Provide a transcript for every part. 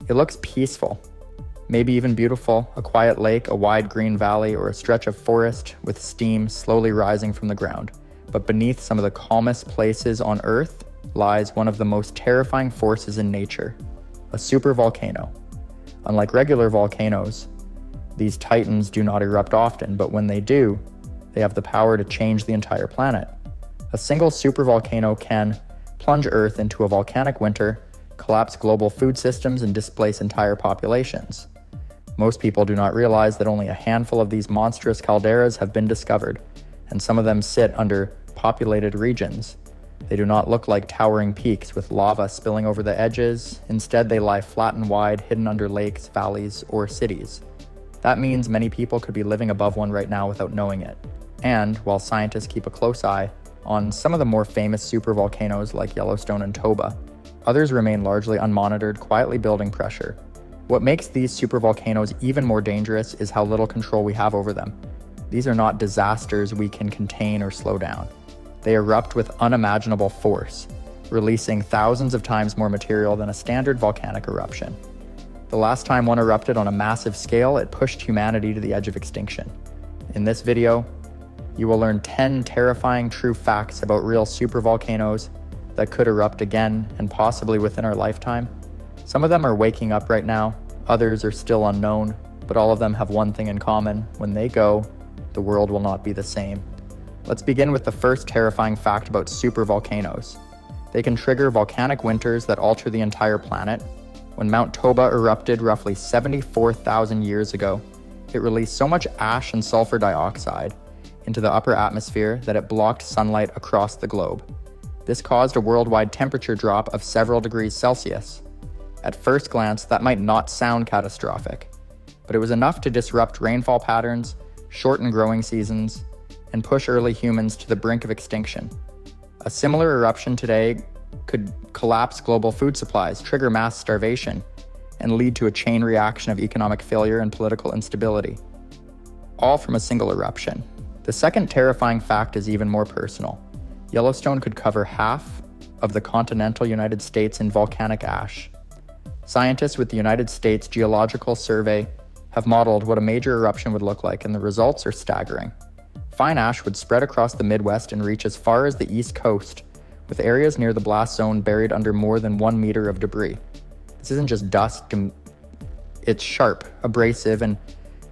It looks peaceful, maybe even beautiful, a quiet lake, a wide green valley, or a stretch of forest with steam slowly rising from the ground. But beneath some of the calmest places on Earth lies one of the most terrifying forces in nature, a supervolcano. Unlike regular volcanoes, these titans do not erupt often, but when they do, they have the power to change the entire planet. A single supervolcano can plunge Earth into a volcanic winter, collapse global food systems, and displace entire populations. Most people do not realize that only a handful of these monstrous calderas have been discovered, and some of them sit under populated regions. They do not look like towering peaks with lava spilling over the edges. Instead, they lie flat and wide, hidden under lakes, valleys, or cities. That means many people could be living above one right now without knowing it. And while scientists keep a close eye on some of the more famous supervolcanoes like Yellowstone and Toba, others remain largely unmonitored, quietly building pressure. What makes these supervolcanoes even more dangerous is how little control we have over them. These are not disasters we can contain or slow down. They erupt with unimaginable force, releasing thousands of times more material than a standard volcanic eruption. The last time one erupted on a massive scale, it pushed humanity to the edge of extinction. In this video, you will learn 10 terrifying true facts about real supervolcanoes that could erupt again and possibly within our lifetime. Some of them are waking up right now, others are still unknown, but all of them have one thing in common: when they go, the world will not be the same. Let's begin with the first terrifying fact about supervolcanoes. They can trigger volcanic winters that alter the entire planet. When Mount Toba erupted roughly 74,000 years ago, it released so much ash and sulfur dioxide into the upper atmosphere that it blocked sunlight across the globe. This caused a worldwide temperature drop of several degrees Celsius. At first glance, that might not sound catastrophic, but it was enough to disrupt rainfall patterns, shorten growing seasons, and push early humans to the brink of extinction. A similar eruption today could collapse global food supplies, trigger mass starvation, and lead to a chain reaction of economic failure and political instability, all from a single eruption. The second terrifying fact is even more personal. Yellowstone could cover half of the continental United States in volcanic ash. Scientists with the United States Geological Survey have modeled what a major eruption would look like, and the results are staggering. Fine ash would spread across the Midwest and reach as far as the East Coast, with areas near the blast zone buried under more than 1 meter of debris. This isn't just dust, it's sharp, abrasive, and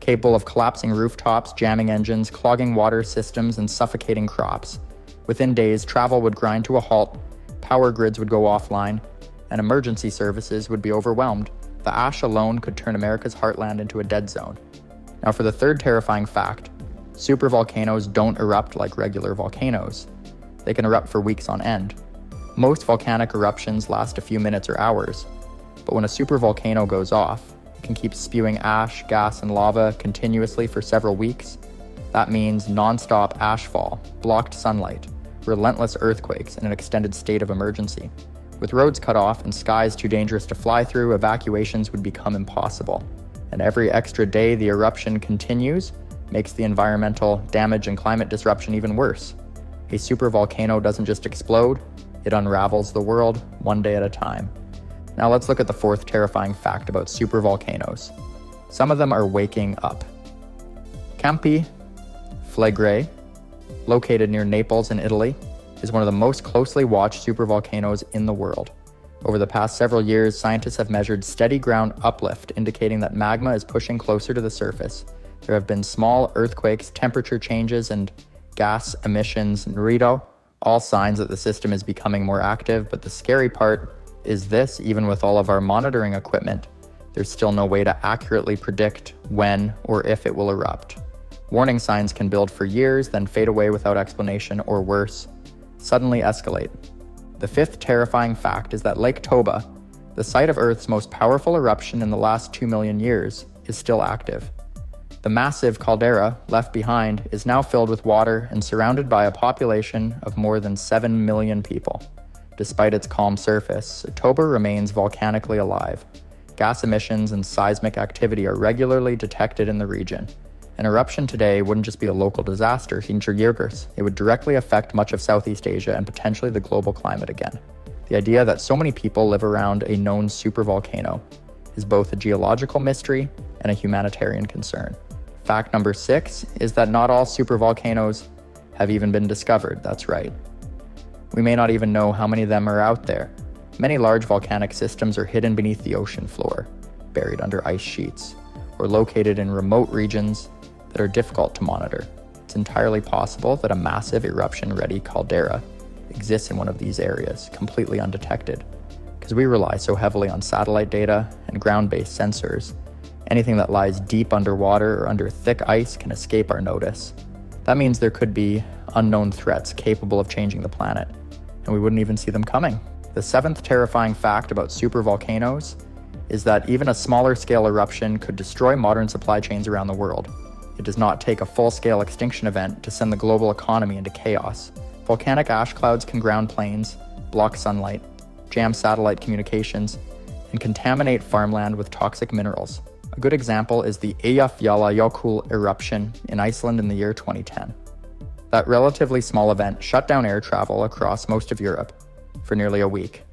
capable of collapsing rooftops, jamming engines, clogging water systems, and suffocating crops. Within days, travel would grind to a halt, power grids would go offline, and emergency services would be overwhelmed. The ash alone could turn America's heartland into a dead zone. Now for the third terrifying fact: supervolcanoes don't erupt like regular volcanoes. They can erupt for weeks on end. Most volcanic eruptions last a few minutes or hours, but when a supervolcano goes off, it can keep spewing ash, gas, and lava continuously for several weeks. That means non-stop ashfall, blocked sunlight, relentless earthquakes, and an extended state of emergency. With roads cut off and skies too dangerous to fly through, evacuations would become impossible. And every extra day the eruption continues makes the environmental damage and climate disruption even worse. A supervolcano doesn't just explode, it unravels the world one day at a time. Now let's look at the fourth terrifying fact about supervolcanoes. Some of them are waking up. Campi Flegrei, located near Naples in Italy, is one of the most closely watched supervolcanoes in the world. Over the past several years, scientists have measured steady ground uplift, indicating that magma is pushing closer to the surface. There have been small earthquakes, temperature changes, and gas emissions in Rito, all signs that the system is becoming more active. But the scary part is this: even with all of our monitoring equipment, there's still no way to accurately predict when or if it will erupt. Warning signs can build for years, then fade away without explanation, or worse, suddenly escalate. The fifth terrifying fact is that Lake Toba, the site of Earth's most powerful eruption in the last 2 million years, is still active. The massive caldera left behind is now filled with water and surrounded by a population of more than 7 million people. Despite its calm surface, Toba remains volcanically alive. Gas emissions and seismic activity are regularly detected in the region. An eruption today wouldn't just be a local disaster, it would directly affect much of Southeast Asia and potentially the global climate again. The idea that so many people live around a known supervolcano is both a geological mystery and a humanitarian concern. Fact number 6 is that not all supervolcanoes have even been discovered. That's right. We may not even know how many of them are out there. Many large volcanic systems are hidden beneath the ocean floor, buried under ice sheets, or located in remote regions that are difficult to monitor. It's entirely possible that a massive eruption-ready caldera exists in one of these areas, completely undetected. Because we rely so heavily on satellite data and ground-based sensors, anything that lies deep underwater or under thick ice can escape our notice. That means there could be unknown threats capable of changing the planet, and we wouldn't even see them coming. The 7th terrifying fact about supervolcanoes is that even a smaller scale eruption could destroy modern supply chains around the world. It does not take a full-scale extinction event to send the global economy into chaos. Volcanic ash clouds can ground planes, block sunlight, jam satellite communications, and contaminate farmland with toxic minerals. A good example is the Eyjafjallajökull eruption in Iceland in the year 2010. That relatively small event shut down air travel across most of Europe for nearly a week.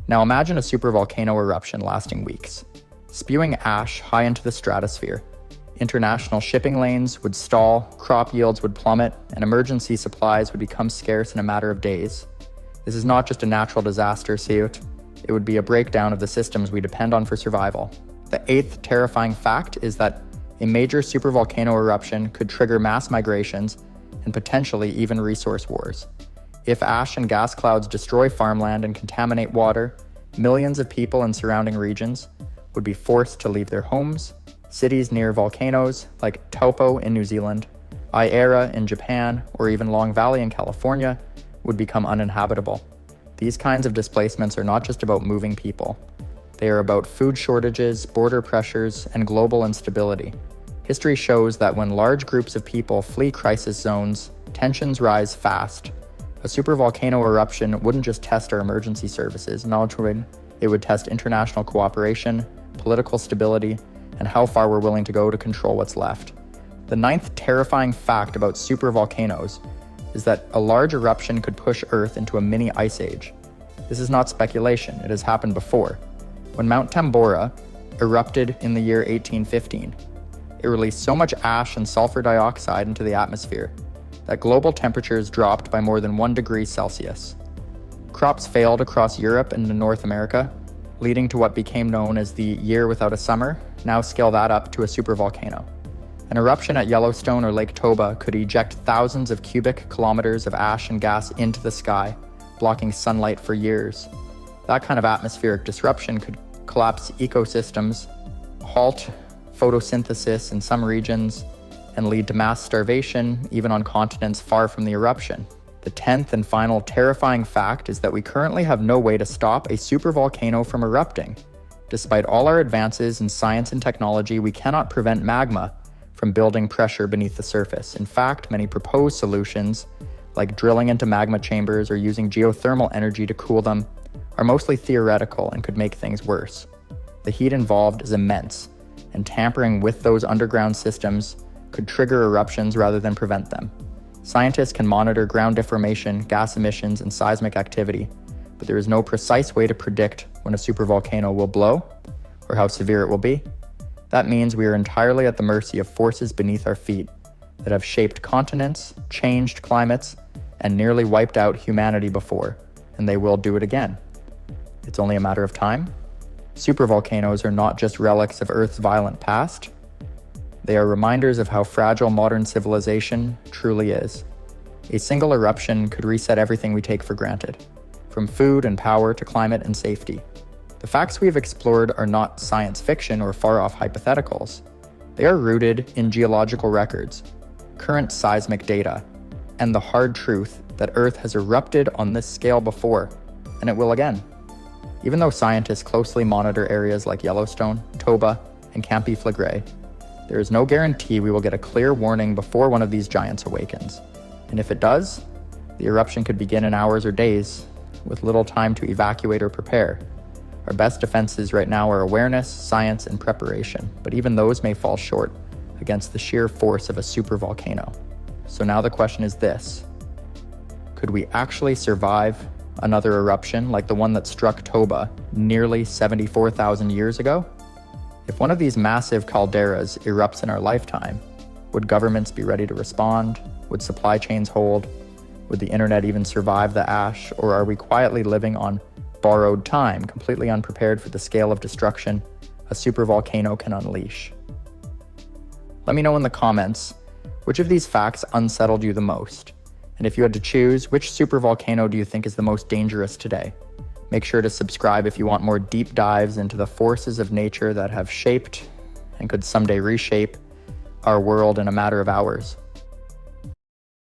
Now imagine a supervolcano eruption lasting weeks, spewing ash high into the stratosphere. International shipping lanes would stall, crop yields would plummet, and emergency supplies would become scarce in a matter of days. This is not just a natural disaster, Siut. It would be a breakdown of the systems we depend on for survival. The 8th terrifying fact is that a major supervolcano eruption could trigger mass migrations and potentially even resource wars. If ash and gas clouds destroy farmland and contaminate water, millions of people in surrounding regions would be forced to leave their homes. Cities near volcanoes like Taupo in New Zealand, Aira in Japan, or even Long Valley in California would become uninhabitable. These kinds of displacements are not just about moving people. They are about food shortages, border pressures, and global instability. History shows that when large groups of people flee crisis zones, tensions rise fast. A supervolcano eruption wouldn't just test our emergency services, it would test international cooperation, political stability, and how far we're willing to go to control what's left. The 9th terrifying fact about supervolcanoes is that a large eruption could push Earth into a mini ice age. This is not speculation, it has happened before. When Mount Tambora erupted in the year 1815, it released so much ash and sulfur dioxide into the atmosphere that global temperatures dropped by more than 1 degree Celsius. Crops failed across Europe and North America, leading to what became known as the year without a summer. Now scale that up to a supervolcano. An eruption at Yellowstone or Lake Toba could eject thousands of cubic kilometers of ash and gas into the sky, blocking sunlight for years. That kind of atmospheric disruption could collapse ecosystems, halt photosynthesis in some regions, and lead to mass starvation, even on continents far from the eruption. The 10th and final terrifying fact is that we currently have no way to stop a supervolcano from erupting. Despite all our advances in science and technology, we cannot prevent magma from building pressure beneath the surface. In fact, many proposed solutions, like drilling into magma chambers or using geothermal energy to cool them, are mostly theoretical and could make things worse. The heat involved is immense, and tampering with those underground systems could trigger eruptions rather than prevent them. Scientists can monitor ground deformation, gas emissions, and seismic activity, but there is no precise way to predict when a supervolcano will blow or how severe it will be. That means we are entirely at the mercy of forces beneath our feet that have shaped continents, changed climates, and nearly wiped out humanity before, and they will do it again. It's only a matter of time. Supervolcanoes are not just relics of Earth's violent past. They are reminders of how fragile modern civilization truly is. A single eruption could reset everything we take for granted, from food and power to climate and safety. The facts we have explored are not science fiction or far-off hypotheticals. They are rooted in geological records, current seismic data, and the hard truth that Earth has erupted on this scale before, and it will again. Even though scientists closely monitor areas like Yellowstone, Toba, and Campi Flegrei, there is no guarantee we will get a clear warning before one of these giants awakens. And if it does, the eruption could begin in hours or days, with little time to evacuate or prepare. Our best defenses right now are awareness, science, and preparation, but even those may fall short against the sheer force of a supervolcano. So now the question is this: could we actually survive another eruption like the one that struck Toba nearly 74,000 years ago? If one of these massive calderas erupts in our lifetime, would governments be ready to respond? Would supply chains hold? Would the internet even survive the ash? Or are we quietly living on borrowed time, completely unprepared for the scale of destruction a supervolcano can unleash? Let me know in the comments, which of these facts unsettled you the most? And if you had to choose, which supervolcano do you think is the most dangerous today? Make sure to subscribe if you want more deep dives into the forces of nature that have shaped and could someday reshape our world in a matter of hours.